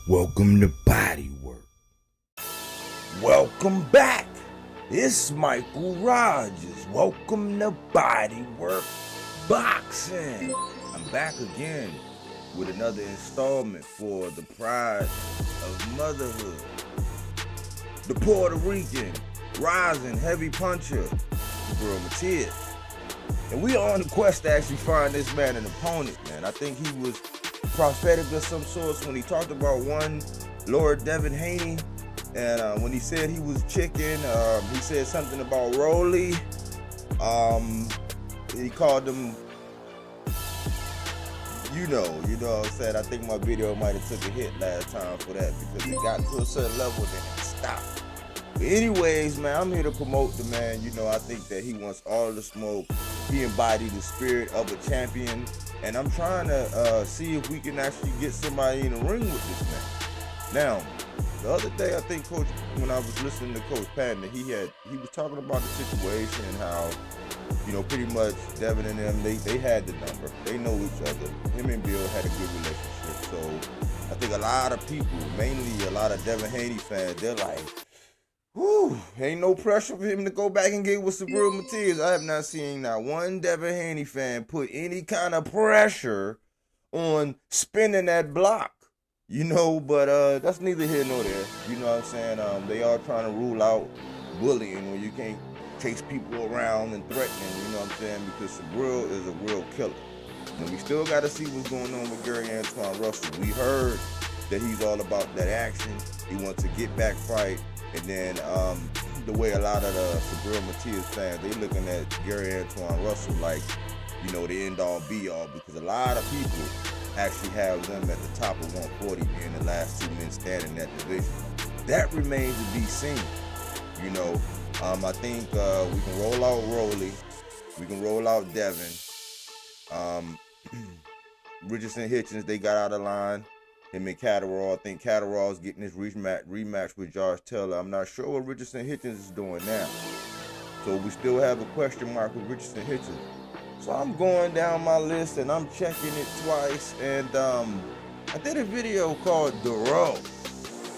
Welcome to Bodywork. Welcome back. It's Michael Rogers. Welcome to Bodywork Boxing. I'm back again with another installment for the pride of motherhood. The Puerto Rican rising heavy puncher, Subriel Matias. And we are on the quest to actually find this man an opponent, man. I think he was prophetic of some sorts when he talked about one Lord Devin Haney, and when he said he was chicken, he said something about Rolly. He called him, you know what I'm saying. I think my video might have took a hit last time for that because it got to a certain level and then it stopped. But anyways, man, I'm here to promote the man. You know, I think that he wants all the smoke. He embodied the spirit of a champion. And I'm trying to see if we can actually get somebody in the ring with this man. Now, the other day, I think Coach, when I was listening to Coach Patton, he was talking about the situation and how, you know, pretty much Devin and them, they had the number. They know each other. Him and Bill had a good relationship. So I think a lot of people, mainly a lot of Devin Haney fans, they're like, whew, ain't no pressure for him to go back and get with Subriel Matias. I have not seen not one Devin Haney fan put any kind of pressure on spinning that block, you know, but that's neither here nor there. You know what I'm saying? They are trying to rule out bullying when you can't chase people around and threatening, you know what I'm saying, because Subriel is a real killer. And we still got to see what's going on with Gary Antoine Russell. We heard that he's all about that action. He wants to get back fight. And then the way a lot of the Subriel Matias fans, they looking at Gary Antoine Russell like, you know, the end-all be-all, because a lot of people actually have them at the top of 140 being the last two men standing in that division. That remains to be seen. You know, I think we can roll out Rolly. We can roll out Devin. Richardson Hitchens, they got out of line. Him and Catterall. I think Catterall's getting his rematch with Josh Taylor. I'm not sure what Richardson Hitchens is doing now. So we still have a question mark with Richardson Hitchens. So I'm going down my list and I'm checking it twice. And I did a video called The Row.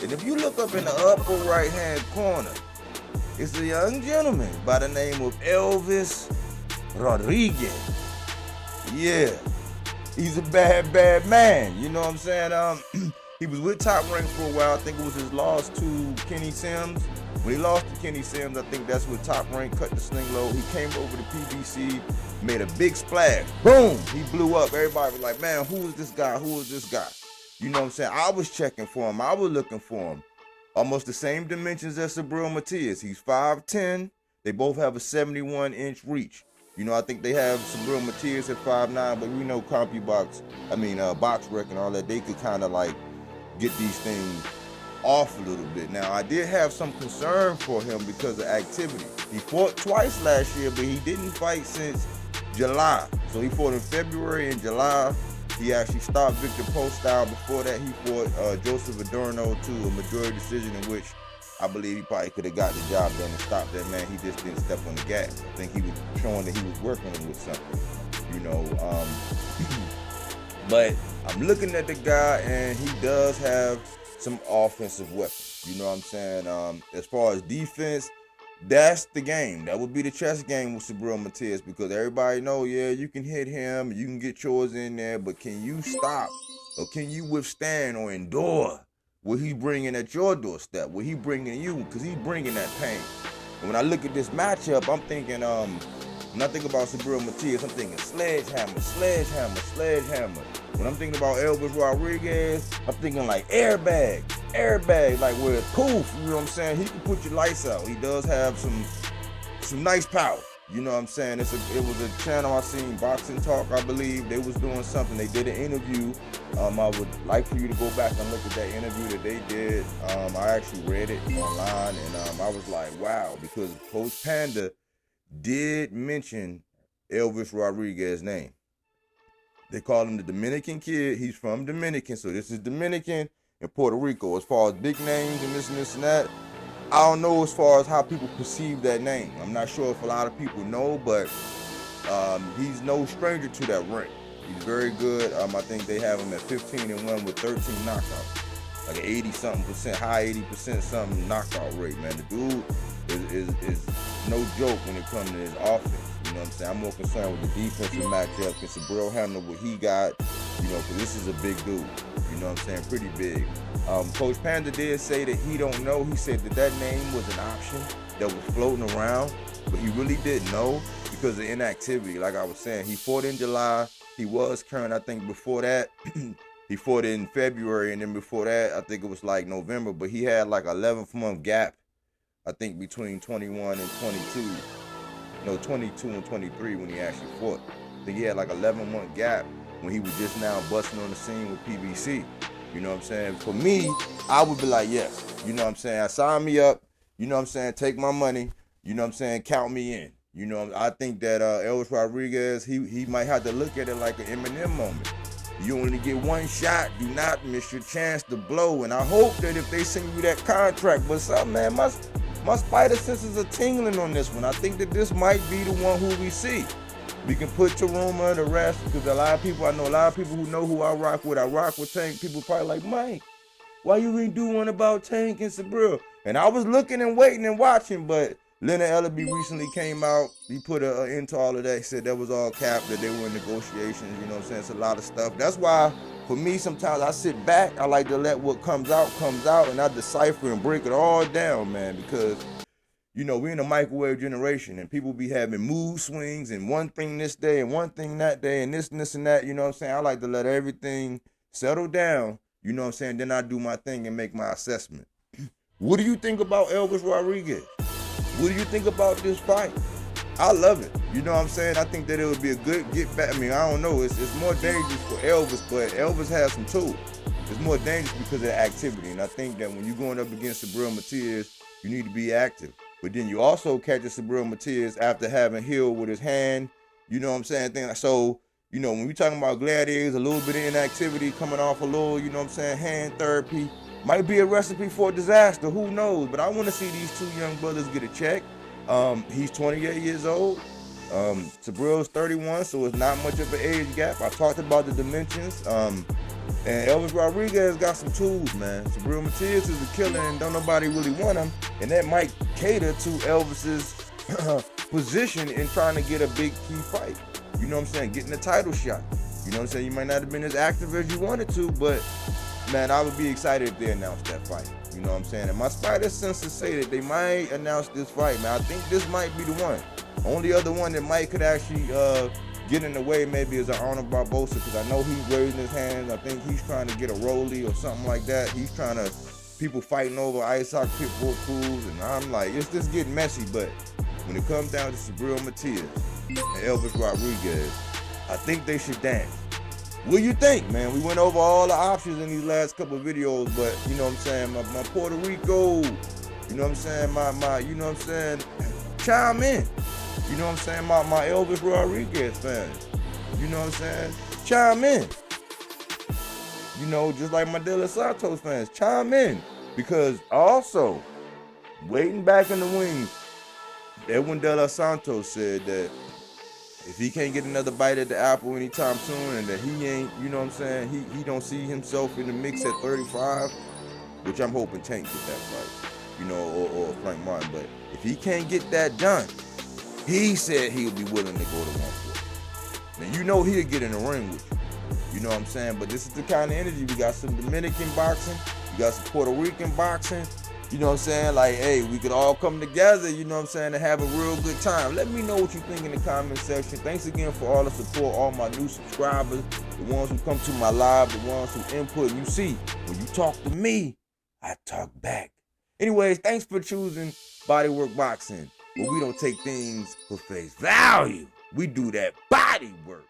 And if you look up in the upper right-hand corner, it's a young gentleman by the name of Elvis Rodriguez. Yeah. He's a bad man, you know what I'm saying? He was with Top Rank for a while. I think it was his loss to Kenny Sims. When he lost to Kenny Sims, I think that's when Top Rank cut the sling low. He came over to PBC, made a big splash. Boom! He blew up. Everybody was like, man, who is this guy? Who is this guy? You know what I'm saying? I was checking for him. I was looking for him. Almost the same dimensions as Subriel Matias. He's 5'10". They both have a 71-inch reach. You know, I think they have Subriel Matias at 5'9", but we know BoxRec and all that, they could kind of like get these things off a little bit. Now, I did have some concern for him because of activity. He fought twice last year, but he didn't fight since July. So he fought in February and July. He actually stopped Victor Poststyle. Before that, he fought Joseph Adorno to a majority decision in which I believe he probably could have got the job done and stopped that man. He just didn't step on the gas. I think he was showing that he was working with something, you know. But I'm looking at the guy, and he does have some offensive weapons. You know what I'm saying? As far as defense, that's the game. That would be the chess game with Subriel Matias, because everybody know, yeah, you can hit him, you can get yours in there, but can you stop, or can you withstand or endure what he bringing at your doorstep, what he bringing you, because he's bringing that pain. And when I look at this matchup, I'm thinking, when I think about Subriel Matias, I'm thinking sledgehammer. When I'm thinking about Elvis Rodriguez, I'm thinking like airbag, like where it's poof, you know what I'm saying? He can put your lights out. He does have some nice power. You know what I'm saying? It was a channel I seen, Boxing Talk, I believe. They was doing something. They did an interview. I would like for you to go back and look at that interview that they did. I actually read it online, and I was like, wow, because Coach Panda did mention Elvis Rodriguez's name. They call him the Dominican Kid. He's from Dominican, so this is Dominican and Puerto Rico. As far as big names and this and that, I don't know as far as how people perceive that name. I'm not sure if a lot of people know, but he's no stranger to that rank. He's very good. I think they have him at 15-1 with 13 knockouts, like an 80-something%, high 80% something knockout rate. Man, the dude is no joke when it comes to his offense. You know what I'm saying? I'm more concerned with the defensive matchup. Can Subriel handle what he got? You know, because this is a big dude. You know what I'm saying? Pretty big. Coach Panda did say that he don't know. He said that name was an option that was floating around, but he really didn't know because of inactivity. Like I was saying, he fought in July. He was current. I think before that, he fought in February, and then before that, I think it was like November. But he had like 11th-month gap, I think, between 21 and 22. No, 22 and 23 when he actually fought. I think he had like 11-month gap when he was just now busting on the scene with PBC. You know what I'm saying? For me, I would be like, yes. You know what I'm saying? Sign me up. You know what I'm saying? Take my money. You know what I'm saying? Count me in. You know, I think that Elvis Rodriguez, he might have to look at it like an Eminem moment. You only get one shot. Do not miss your chance to blow. And I hope that if they send you that contract, but something, man, my spider senses are tingling on this one. I think that this might be the one who we see. We can put Taruma, the rest, because I know a lot of people who know who I rock with. I rock with Tank. People probably like, Mike, why you ain't do one about Tank and Subriel? And I was looking and waiting and watching, but Leonard Ellaby recently came out. He put an end to all of that. He said that was all cap, that they were in negotiations. You know what I'm saying? It's a lot of stuff. That's why, for me, sometimes I sit back. I like to let what comes out, and I decipher and break it all down, man, because, you know, we're in a microwave generation, and people be having mood swings and one thing this day and one thing that day and this and that. You know what I'm saying? I like to let everything settle down. You know what I'm saying? Then I do my thing and make my assessment. What do you think about Elvis Rodriguez? What do you think about this fight? I love it. You know what I'm saying? I think that it would be a good get back. I mean, I don't know. It's more dangerous for Elvis, but Elvis has some tools. It's more dangerous because of the activity. And I think that when you're going up against Subriel Matias, you need to be active. But then you also catch a Subriel Matias after having healed with his hand. You know what I'm saying? So, you know, when we talking about gladiators, a little bit of inactivity coming off a little, you know what I'm saying, hand therapy, might be a recipe for a disaster. Who knows? But I want to see these two young brothers get a check. He's 28 years old. Subriel's 31, so it's not much of an age gap. I talked about the dimensions. And Elvis Rodriguez got some tools, man. Subriel Matias is a killer and don't nobody really want him. And that might cater to Elvis's position in trying to get a big key fight. You know what I'm saying? Getting a title shot. You know what I'm saying? You might not have been as active as you wanted to, but man, I would be excited if they announced that fight. You know what I'm saying? And my spider senses say that they might announce this fight, man. I think this might be the one. Only other one that might could actually get in the way maybe is an Arnold Barbosa, because I know he's raising his hands. I think he's trying to get a rollie or something like that. He's trying to, people fighting over ice hockey pit bull crews, and I'm like, it's just getting messy. But when it comes down to Subriel Matias and Elvis Rodriguez, I think they should dance. What do you think, man? We went over all the options in these last couple of videos, but you know what I'm saying, my Puerto Rico, you know what I'm saying, my you know what I'm saying, chime in. You know what I'm saying, my Elvis Rodriguez fans. You know what I'm saying? Chime in. You know, just like my De Los Santos fans, chime in. Because also, waiting back in the wings, Edwin De Los Santos said that if he can't get another bite at the apple anytime soon, and that he ain't, you know what I'm saying, he don't see himself in the mix at 35, which I'm hoping Tank get that fight, you know, or Frank Martin. But if he can't get that done, he said he would be willing to go to 140. Now, you know he'll get in the ring with you. You know what I'm saying? But this is the kind of energy. We got some Dominican boxing. We got some Puerto Rican boxing. You know what I'm saying? Like, hey, we could all come together, you know what I'm saying, and have a real good time. Let me know what you think in the comment section. Thanks again for all the support, all my new subscribers, the ones who come to my live, the ones who input. You see, when you talk to me, I talk back. Anyways, thanks for choosing BodyWorkBoxing, where we don't take things for face value. We do that body work.